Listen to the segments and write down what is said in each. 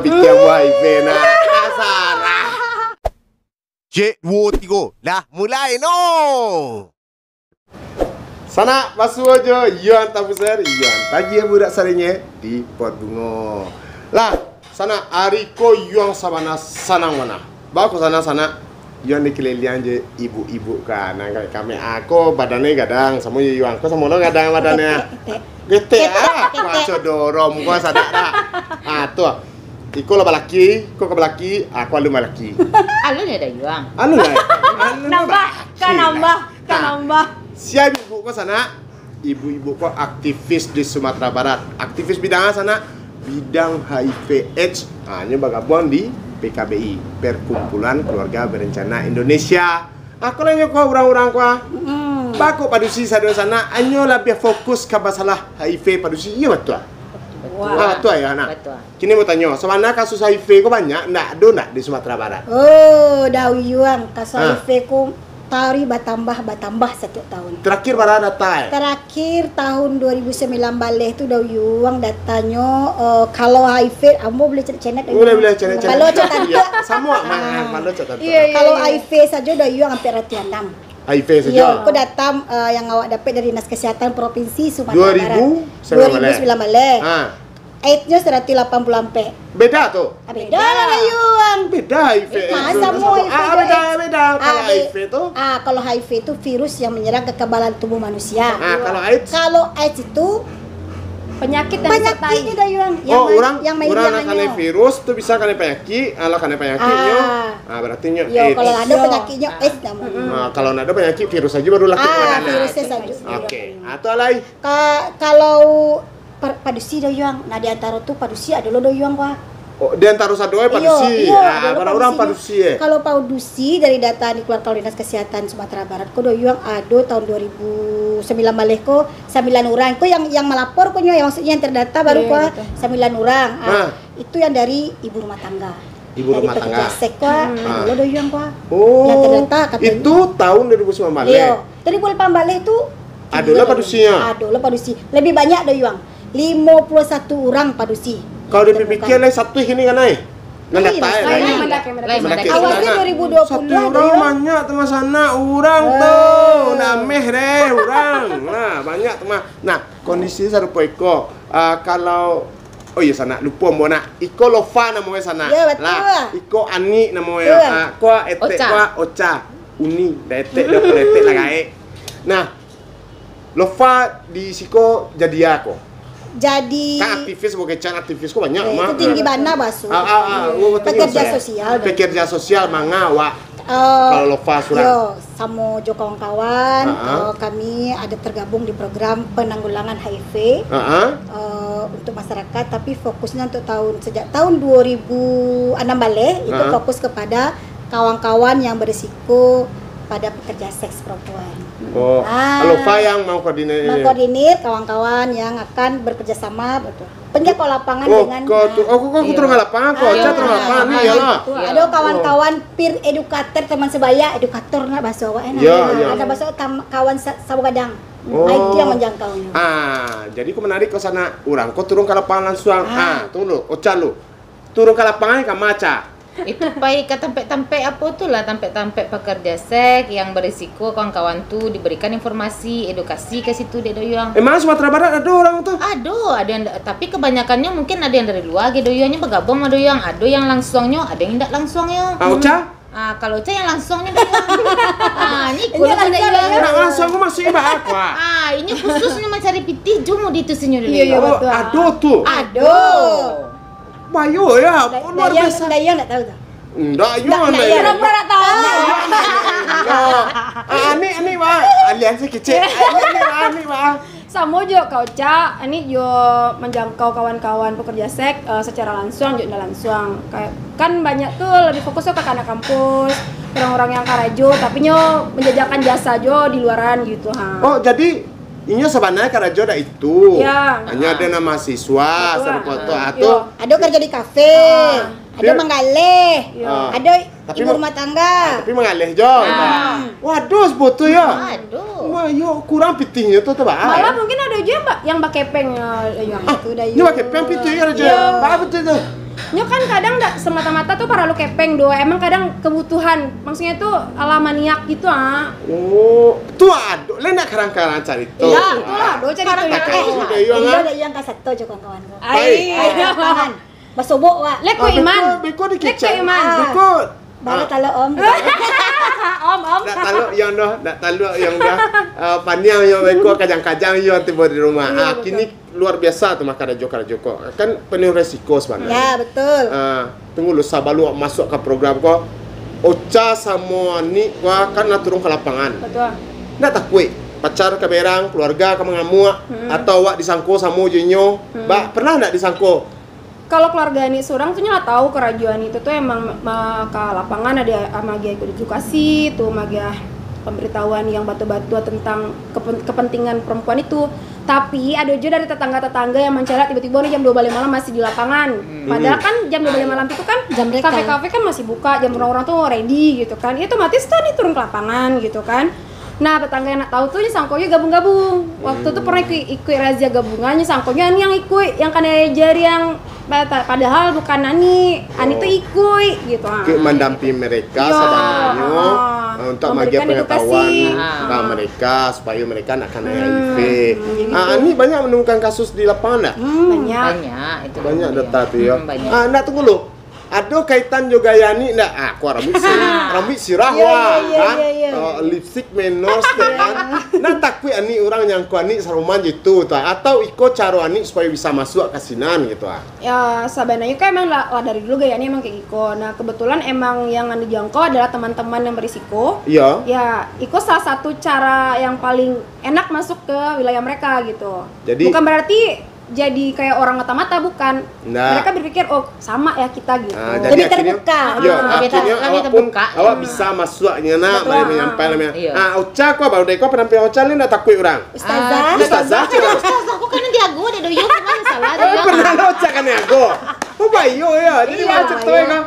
Bikin HIV na Sarah. Cik, 2, 3. Dah mulai no. Sana masuk aja Yuan Tabusar, Yuan pagi budak sarinya di pot bunga. Lah, sana Ariko Yuan sabana sanang mana? Bawa ke sana Yuan dikeliling je ibu-ibu kan. Kami aku badannya gadang, sama Yuan ko sama lo gadang badannya. Gete Kau dorong kau sadar tak? Tuh. Iko lah balaki, kau ke balaki, aku alu balaki. Alu ni ada Yuang. Alu lah. Nambah. Siapa ibu kau sana? Ibu-ibu kau aktivis di Sumatera Barat. Aktivis bidang sana? Bidang HIV/AIDS. Hanya bergabung di PKBI, Perkumpulan Keluarga Berencana Indonesia. Aku nanya kau orang-orang kau. Bako padusi sana, hanya lebih fokus ke masalah HIV padusi. Iya betul. Betul ya anak. Betul. Kini mau tanya, sebenarnya kasus HIV kau banyak? Ndak di Sumatera Barat. Oh, dah Yuang kasus HIV ku tari bertambah setiap tahun. Terakhir pada data. Terakhir tahun 2009 balik tu dah Yuang datanya kalau HIV, ambo boleh cek-cek. Boleh cek. Kalau cek tante Semua mana cek tante. Kalau HIV saja dah Yuang hampir ratusan enam. HIV saja. Ya, aku datang yang awak dapat dari Dinas Kesihatan Provinsi Sumatera Barat. 2009 balik. AIDS-nya 180 ampe. Beda tuh. Beda lah Yuang. Beda HIV. Masa mau HIV beda. Kalau HIV tuh. Kalau HIV itu virus yang menyerang kekebalan tubuh manusia. Kalau AIDS itu penyakitnya dah Yuang. Orang kena virus tuh bisa kena penyakit, kalau kena penyakitnya, berarti nya AIDS. Kalau ada penyakitnya AIDS namanya. Kalau ada penyakit virus aja baru laki virusnya saja. Oke. Atau lain. Kalau padusi dah Yuang. Nah di antara tuh padusi ada lo dah Yuang Wah. Oh, di antara satu padusi. Orang padusi ya. Kalau padusi dari data dikeluarkan oleh Dinas Kesehatan Sumatera Barat, ko dah Yuang ada tahun 2009 balik ko 9 orang. Ko yang melapor ko yang maksudnya yang terdata baru ko 9 orang. Itu yang dari ibu rumah tangga. Ibu rumah tangga. Dari pekerja seks lo dah Yuang ko. Oh. Yang terdata katanya. Itu tahun 2009 balik. Iya. Dari bulan balik itu adalah padusinya. Adalah padusi. Lebih banyak dah Yuang. 51 orang padusi. Kalau dipikir lah satu ini kan naik. Awalnya 2020 satu orang banyak teman sana orang tuh nameh deh orang. Nah banyak teman. Nah kondisi serupa iko. Kalau sana lupa mau nak. Iko Lova namanya sana. Ya betul. Lah iko Ani namanya. Ko ete ko Ocha. Uni dah ete dah ete lah kae. Nah Lova di siko jadi aku. Jadi kan aktivis sebagai aktivis kok banyak mah. Itu tinggi bana basu. Pekerja sosial manga wa. Kalau Lova surat. Yo, sama jo kawan-kawan, kami ada tergabung di program penanggulangan HIV untuk masyarakat, tapi fokusnya untuk sejak tahun 2006 balik itu fokus kepada kawan-kawan yang berisiko pada pekerja seks perempuan. Lova yang mau koordinir kawan-kawan yang akan bekerja sama penjaga lapangan dengan aku terus lapangan ada kawan-kawan peer educator teman sebaya edukator nggak bahasa awak enak ada bahasa kawan sabugadang itu yang menjangkaunya. Jadi aku menarik ke sana orang kau turun ke lapangan langsung tunggu Ocha lu turun ke lapangan ke maca. Itu baik ke tempe-tempe apa tuh lah tempe-tempe pekerja seks yang berisiko kawan-kawan tuh diberikan informasi edukasi ke situ dia doyang. Emang Sumatera Barat ada orang tuh? Ada yang tapi kebanyakannya mungkin ada yang dari luar gitu doyangnya bergabung sama doyang. Ada yang langsungnya, ada yang tidak langsungnya. Ocha? Kalau Ocha yang langsungnya doyang. Ini kulit ada yang langsung aku masih iba aku. Ini khususnya mencari pitih jumu di itu senyum doyang. Iya betul. Ada tuh. Ada. Bayu ya, luar biasa. Dayang enggak tahu tuh. Enggak, Pura-pura tahu. Ini Pak, aliansi kecil. Ini Pak. Sama juga Kak Ocha, ini juga menjangkau kawan-kawan pekerja seks secara langsung juga langsung. Kayak kan banyak tuh lebih fokusnya ke anak kampus, orang-orang yang karajo, tapi nyo menjajakan jasa jo di luaran gitu Oh, jadi ini sebenarnya karena jodoh itu hanya ada nama mahasiswa, foto atau ada kerja di kafe, ada menggalih, ada ibu rumah tangga. Tapi mengalih jo. Waduh, sebetulnya ya. Waduh. Wah, yo kurang pitihnya tuh Malah mungkin ada juga yang pakai peng yang itu dah. Ini pakai peng pitih aja. Apa betul tuh? Nyo kan kadang nggak semata-mata tuh para lu kepeng doa, emang kadang kebutuhan, maksudnya tuh ala maniak gitu Oh, tuh aduh, le nak karang-karang cari tuh. Iya, itulah do cari tuh ya. Iya ada yang kasat tuh kawan-kawan ko. Ai, Tangan. Basobok wa. lek ko iman. Beko di Lek ko kecil. iman. Beko. Baru talo om. Om. Nak taluk yang dah paniang yang beko kajang-kajang yang tiba di rumah. Kini luar biasa tuh makan Joko. Kan penuh resiko sebenarnya. Ya betul. Tunggu lu sabalu masuk ke program kok. Ocha sama ni gua kan nak turun ke lapangan. Betul. Nak takui pacar ke berang, keluarga ke mengamuk atau wak disangko sama jinyo. Ba, pernah enggak disangko? Kalau keluarga ini surang tuh nyala tahu kerajuan itu tuh emang ke lapangan ada magia ikut edukasi tuh magia pemberitahuan yang batu-batu tentang kepentingan perempuan itu. Tapi ada juga dari tetangga-tetangga yang mencari tiba-tiba nih jam 12 malam masih di lapangan. Padahal kan jam 12 malam itu kan Jam mereka. kafe-kafe kan masih buka, jam orang-orang tuh ready gitu kan. Itu otomatis kan nih turun ke lapangan gitu kan. Nah, tetangga yang nak tahu tuh sangkonya gabung-gabung. Waktu itu pernah ikut razia gabungannya sangkonya ini yang ikut, yang kan jari yang padahal bukan Ani tuh ikut gitu. Mendampingi mereka Yo, sebenarnya untuk bagi memberikan pengetahuan edukasi. ke mereka supaya mereka nak kena HIV. Ini banyak menemukan kasus di lapangan tak? Banyak. Banyak itu. Banyak dia. data tu ya. Banyak. Nak tunggu lu. Ada kaitan juga Yani nak aku rambut sirah Ya, wah ya, kan ya. lipstick menos kan nak takui ani orang yang ku ani saruman gitu ta atau ikut cara ani supaya bisa masuk ke sinan gitu Ya sebenarnya kan emang lah dari dulu gayanya emang kayak Iko. Nah kebetulan emang yang dijangkau adalah teman-teman yang berisiko. Iya. Ya Iko salah satu cara yang paling enak masuk ke wilayah mereka gitu. Jadi- bukan berarti jadi kayak orang mata-mata bukan. Nah. Mereka berpikir oh sama ya kita gitu. Jadi terbuka. Kami awak pun terbuka, awak ya. bisa masuknya nak Betul. bagi menyampaikan namanya. Iya. Ocha kau baru deko penampilan Ocha ni nak takui orang. Ustazah. Ustazah cakap. Aku kan diago deh doyong kan salah dia. Pernah Ocha kan ya go. Oh bayo ya. Jadi Iya, macam tu ya.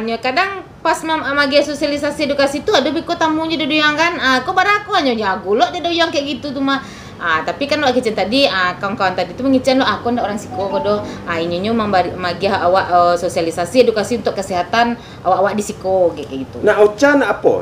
Nyo kadang pas magi sosialisasi edukasi itu ada biko tamunya doyong kan. Kok bara aku hanya jago lo dia doyong kayak gitu tuh mah. Tapi kan lo kicen tadi kawan-kawan tadi itu mengicen lo aku ndak orang siko kodo. Ini nyo magi awak sosialisasi edukasi untuk kesehatan awak-awak di siko kayak gitu. Nah Ocha nak apa?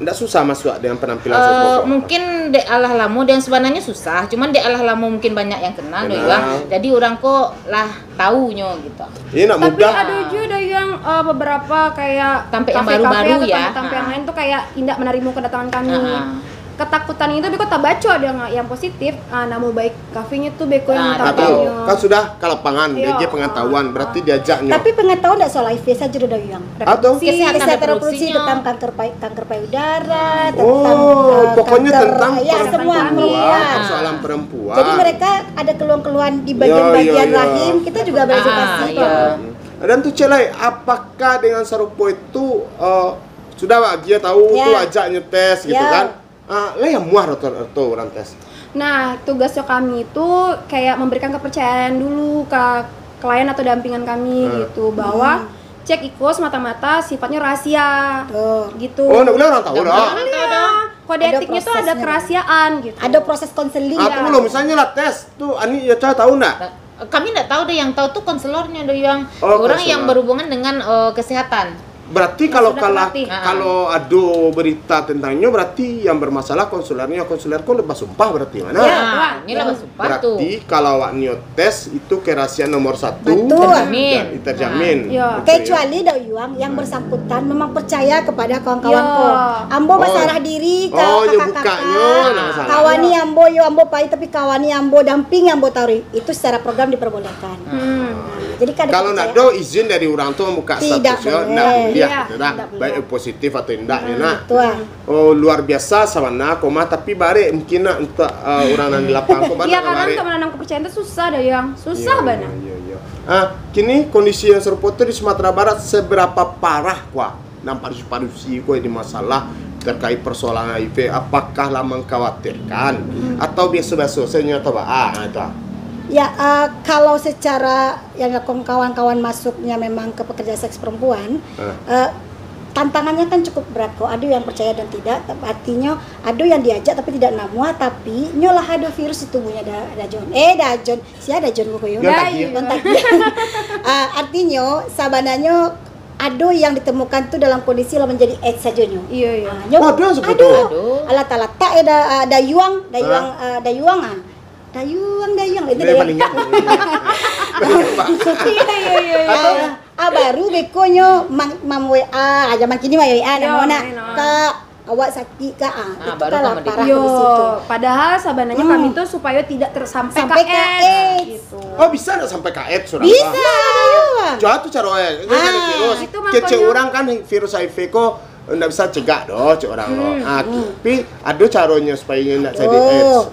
Ndak susah masuk dengan penampilan sesuatu. Mungkin dek alah lamu dan sebenarnya susah, cuman dek alah lamu mungkin banyak yang kenal Kenal. doyong. Jadi orang kok lah taunya gitu. Ini nak Tapi mudah. ada juga yang beberapa kayak Sampai yang kafe-kafe baru-baru atau ya. tempat yang lain tuh kayak tidak menerima kedatangan kami. Ketakutan itu beko tak baca ada yang positif. Nama baik kafenya tuh beko yang Nah, Atau tampilnya. kan sudah ke lapangan, Iya. dia pengetahuan, berarti diajaknya. Tapi pengetahuan tidak soal HIV saja udah yang. Atau Kesehatan Kesehatan reproduksinya. reproduksi tentang kanker payudara, tentang pokoknya kanker, tentang ya semua perempuan, perempuan. persoalan perempuan. Jadi mereka ada keluhan-keluhan di bagian-bagian Iya. rahim, kita juga beredukasi iya. kok. Dan tuh celai, apakah dengan Sarupo itu sudah Wak Gia tahu Ya. tuh ajaknya tes gitu Ya. kan? Lah yang muah atau orang tes. Nah, tugasnya kami itu kayak memberikan kepercayaan dulu ke klien atau dampingan kami gitu bahwa cek Iko semata-mata sifatnya rahasia Tuh. gitu. Oh, nggak boleh orang tahu dah. Iya. Kode Ada etiknya tuh ada prosesnya. kerahasiaan gitu. Ada proses konseling. Atau belum misalnya lah tes tuh Ani ya tahu nggak? Kami nggak tahu deh, yang tahu tuh konselornya doyong. Oh, Orang konselor. yang berhubungan dengan kesehatan. Berarti Yang kalau sudah terlatih. kalau ada berita tentangnya berarti yang bermasalah konsulernya kok lebih sumpah berarti mana? Ya. Ini lah sumpah tuh. Berarti kalau awak nyo tes itu kerahasiaan nomor 1 Betul. Terjamin. terjamin. Iya. Kecuali Dauyuang yang bersangkutan memang percaya kepada kawan-kawanku. Ya. Ambo masalah diri ke Oh, ya kakak-kakak. bukanya, nah, masalah. Kawani ambo yo ambo pai tapi kawani ambo damping ambo tauri. Itu secara program diperbolehkan. Jadi kan Kalau nak do izin dari orang tua membuka Tidak status ya, boleh. ndak boleh, Iya, tidak. tidak boleh. Baik positif atau tidak ya nak. Tuah. Oh luar biasa sama koma tapi bare mungkin nak untuk orang yang di lapangan kok Iya, karena untuk menanam kepercayaan itu susah dah yang susah banget. Iya. Kini kondisi yang serupa itu di Sumatera Barat seberapa parah kuah? Nampak parusi kuah di masalah terkait persoalan HIV, apakah lah mengkhawatirkan atau biasa-biasa saja atau itu? Ya, kalau secara yang kawan-kawan masuknya memang ke pekerja seks perempuan, tantangannya kan cukup berat kok. Ada yang percaya dan tidak. Artinya ada yang diajak tapi tidak namua, tapi nyolah ada virus di tubuhnya dajon. Dajon, sia dajon buku yo. Artinya sabananya ada yang ditemukan tuh dalam kondisi lo menjadi AIDS saja nyo. Iya. Waduh, sebetulnya. Alat-alat tak dayuang itu Dia paling ingat. Iya. Baru bekonyo mam WA, zaman kini mah WA namanya. Kak, awak sakit kak? Itu baru kan kamu parah Yo, di situ. padahal sabananya kami tuh supaya tidak sampai Sampai ke ke AIDS. AIDS. Gitu. Oh, bisa nggak sampai ke AIDS sudah? Bisa. Jauh tuh caranya. Itu kan virus. itu Kece makanya. orang kan virus HIV kok nggak bisa cegah doh, cek orang lo. Tapi ada caranya supaya nggak jadi AIDS.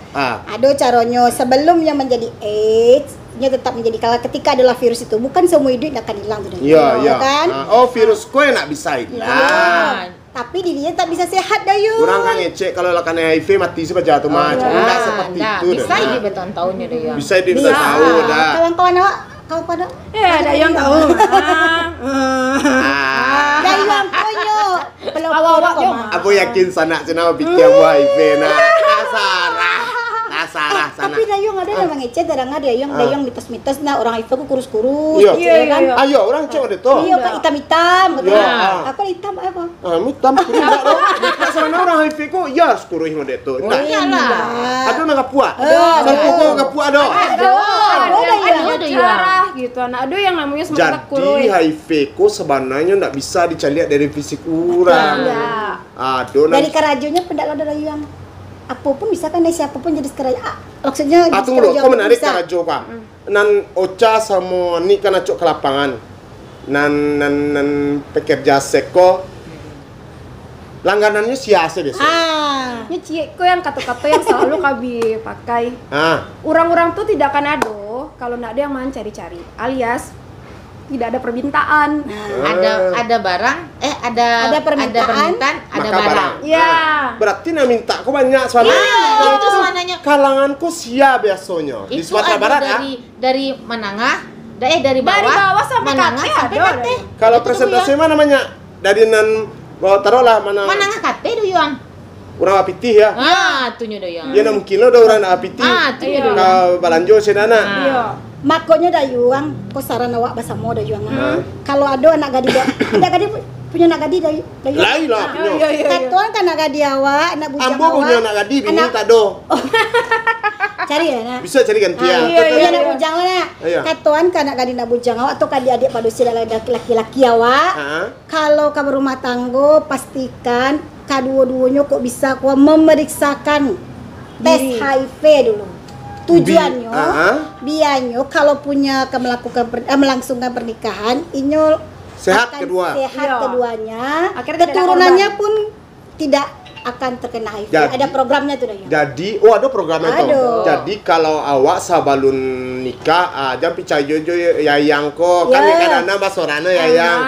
Ada caranya sebelumnya menjadi AIDS, nya tetap menjadi kalau ketika adalah virus itu bukan seumur hidup akan hilang tuh. Iya. Kan? Virus kok nggak bisa hilang. Tapi dirinya tak bisa sehat dah yuk. Orang kan ngecek kalau lakukan HIV mati sih baca tuh macam. Enggak seperti itu. Bisa hidup bertahun-tahunnya deh yang. Bisa hidup tahu dah. Kawan-kawan awak, kawan-kawan awak. Ada yang tahu. Dari yang konyo. Awak-awak yo. Aku yakin sana cina pikir buah HIV nah. Sarah sana. Tapi dayung ada yang mengecek, kadang ada yang mitos-mitos nah orang HIV ku kurus-kurus. Iya. kan? Ayo orang cek ada tuh. Iya kan hitam-hitam gitu. Iya. Aku hitam apa? Hitam kurus enggak dong. Enggak sama orang HIV kok ya kurus mah itu. Enggak. Iyalah. Ada nggak puak? Ada. Sampai kok nggak puak dong. Ada darah gitu. Ada yang namanya semangat Jadi kurus. HIV kok sebenarnya nggak bisa dicari dari fisik orang. Aduh. Dari karajonya pendak ada yang apapun bisa kan siapapun jadi karajo. Maksudnya tunggu dulu, kau menarik karajo pak. Nan Ocha sama ni kan acok ke lapangan. Nan pekerja seko. Langganannya siasa deh. Ini ciekku yang kata-kata yang selalu kami pakai. Orang-orang tuh tidak akan ada kalau nggak ada yang main cari-cari, alias tidak ada permintaan. Ada barang, ada permintaan, ada barang. Iya. Berarti nak minta kau banyak soalnya. Itu sebenarnya. Kalanganku sia biasanya di Itu Sumatera ada Barat dari menengah, dari bawah, Dari bawah sampai menengah kate sampai ada. kate. Kalau presentasi mana namanya? Dari nan taruhlah mana? Menengah kate doyang. Orang apitih ya. Tunya doyang. Ya 6 kilo dah orang apitih. Tunya doyang. Kau balanjo sedana. Iya. Makonya dayuang, kok saran awak bahasa mo dayuang. Kalau ada anak gadi, anak gadi punya anak gadi dayuang. Lain lah punya. Katuan kan anak gadi awak, anak bujang Ambo awak. punya anak gadi, bini tak do. Cari ya nak. Bisa cari gantian. Punya anak bujang awak. Iya. Katuan kan anak gadi anak bujang awak atau kadi adik pada usia laki-laki awak. Kalau kamu rumah tangga pastikan kedua-duanya kok bisa kau memeriksakan tes HIV dulu. Tujuannya, biarnya kalau punya melangsungkan pernikahan, inyo Sehat akan kedua. Sehat keduanya. Akhirnya tidak ada Keturunannya korban. pun tidak akan terkena HIV. Jadi- Ada programnya tuh dah. Jadi, ada programnya tuh. Ada. Jadi kalau awak sabalun nikah, jangan percaya jo yayang kok. Kan Ya. kadang-kadang basorana yayang.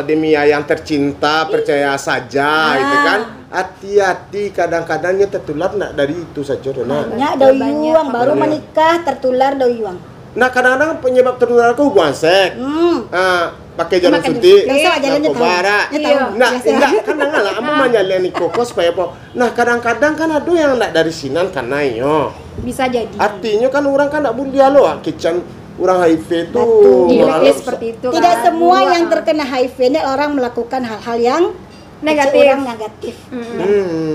Demi yayang tercinta, percaya saja, gitu kan. Hati-hati, kadang-kadangnya tertular nak dari itu saja, Dona. Banyak doyuang baru menikah tertular doyuang. Nah, kadang-kadang penyebab tertular ke hubungan seks. Pakai jarum suntik. Biasa jalannya tahu. Narkoba. Iya. Nah, Biasa. enggak kan lah, amu manyalan ni koko supaya apa. Nah, kadang-kadang kan ada yang nak dari sinan kan yo. Bisa jadi. Artinya kan orang kan nak bulia lo, kican orang HIV tu. Betul. orang Iya, lo- seperti itu. Tidak kan. semua yang terkena HIV ini orang melakukan hal-hal yang Negatif. orang negatif.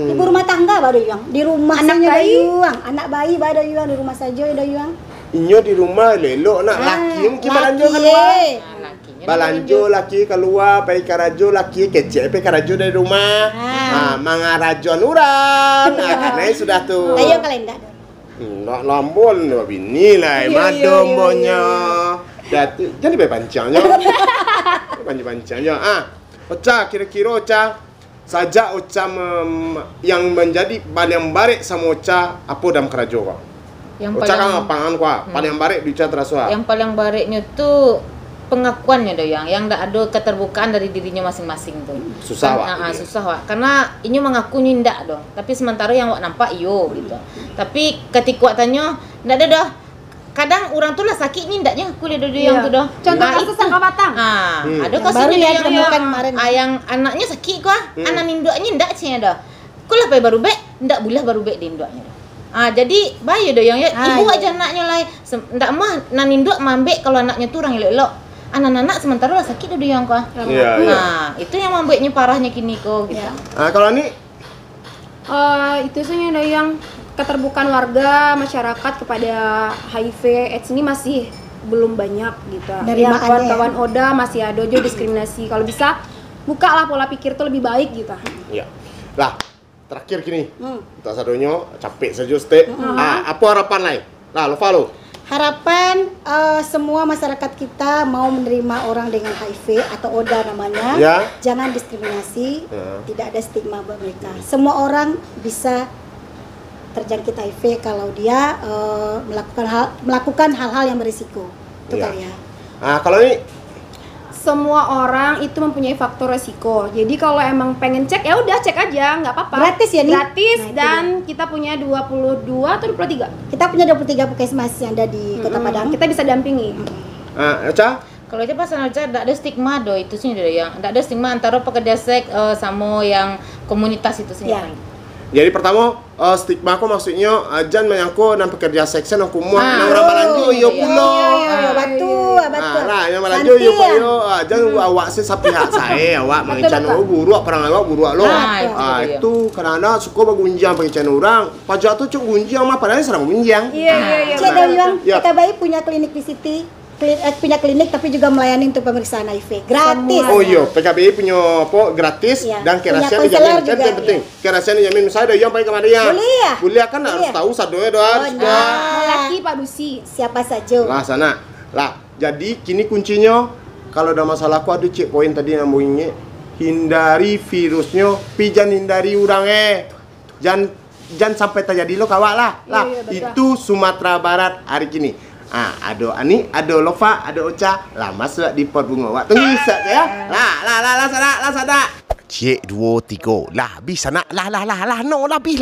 Ibu rumah tangga baru yang di rumah Anak saja bayi. doyuang, anak bayi baru yang di rumah saja doyuang. Inyo di rumah lelok nak laki mungkin balanjo keluar. Balanjo laki keluar, pergi karajo laki kecek pergi karajo dari rumah. Mangarajon orang. Karena sudah tu. Ayo kalian enggak. Nak lambon bini lah, madombonya. Jadi berpancangnya. Panjang-panjangnya. Ocha, kira-kira Ocha saja Ocha yang menjadi paling baik sama Ocha apa dalam kerajo kau? Yang Ocha kan paling pangan kau, paling baik bicara terasa. yang paling baiknya tuh pengakuannya doyang, yang tidak ada keterbukaan dari dirinya masing-masing tuh. Susah, Wak. Susah Wak. Karena ini mengaku ndak dong. Tapi sementara yang Wak nampak iyo gitu. Tapi ketika Wak tanya, ndak ada dah. kadang orang tuh lah sakit ni ndaknya kulit yang tu dah. Contoh kasus Sangka Batang. Ada Yang kasus baru dia ya ditemukan kemarin. yang anaknya sakit kah? Anak ninduknya ndak cie dah. Kulah pai baru bek, ndak bulah baru bek ninduknya. Jadi bayu dah yang ibu aja anaknya lai. Ndak mah nan ninduk mambek kalau anaknya tu orang elok-elok. Anak-anak sementara lah sakit dah yang kah? Itu yang membuatnya parahnya kini kok gitu. Kalau ini Itu sebenarnya ada yang keterbukaan warga masyarakat kepada HIV AIDS ini masih belum banyak gitu. Dari Yang makanya kawan-kawan Oda masih ada juga diskriminasi. Kalau bisa buka lah pola pikir tuh lebih baik gitu. ya. Lah, terakhir gini. Tak sadonyo capek saja stay. Apa harapan lain? Lah, lo follow. Harapan semua masyarakat kita mau menerima orang dengan HIV atau ODA namanya. Ya. Jangan diskriminasi, tidak ada stigma buat mereka. Semua orang bisa terjangkit HIV kalau dia melakukan hal-hal yang berisiko. Itu Ya. kali ya. Kalau ini Semua orang itu mempunyai faktor resiko. Jadi kalau emang pengen cek ya udah cek aja, nggak apa-apa. Gratis ya nih? Gratis Nah, itu dan kita punya 22 atau 23. Kita punya 23 puskesmas yang ada di Kota Padang. Kita bisa dampingi. Eca? Kalau aja pasal aja tidak ada stigma do itu sih yang tidak ada stigma antara pekerja seks sama yang komunitas itu sih. Ya. Jadi pertama stigma aku maksudnya jan menyangkut dan pekerja seksen aku muak nang orang Malanju yo pulo. Batu. Lah yang Malanju yo yo jan awak se sapihak saya awak mengencan buruk perang awak buruk lo. Itu karena suka bagunjang pengencan orang. Pajak tu cuk gunjang mah padahal serang gunjang. Iya. Cik Dayang, kita baik punya klinik di City. Punya klinik tapi juga melayani untuk pemeriksaan HIV gratis. Oh iya, PKBI punya apa gratis Iya. dan Punya kerasian konselor dijamin. Kan juga, yang penting. Kerasian dijamin misalnya ada yang paling kemana ya? Boleh. Boleh kan harus tahu sadonya doa. Laki Pak Dusi. Siapa saja. Lah sana. Lah, jadi kini kuncinya kalau ada masalah aku ada check point tadi yang bunyinya hindari virusnya, pijan hindari orangnya. Jangan sampai terjadi lo kawak lah. Lah, itu Sumatera Barat hari kini. Ada Ani, ada Lova, ada Ocha. Lah masuk di pot bunga. Wak tunggu sat ya. Lah sana. Cik 2 3. Lah habis sana. Lah no lebih.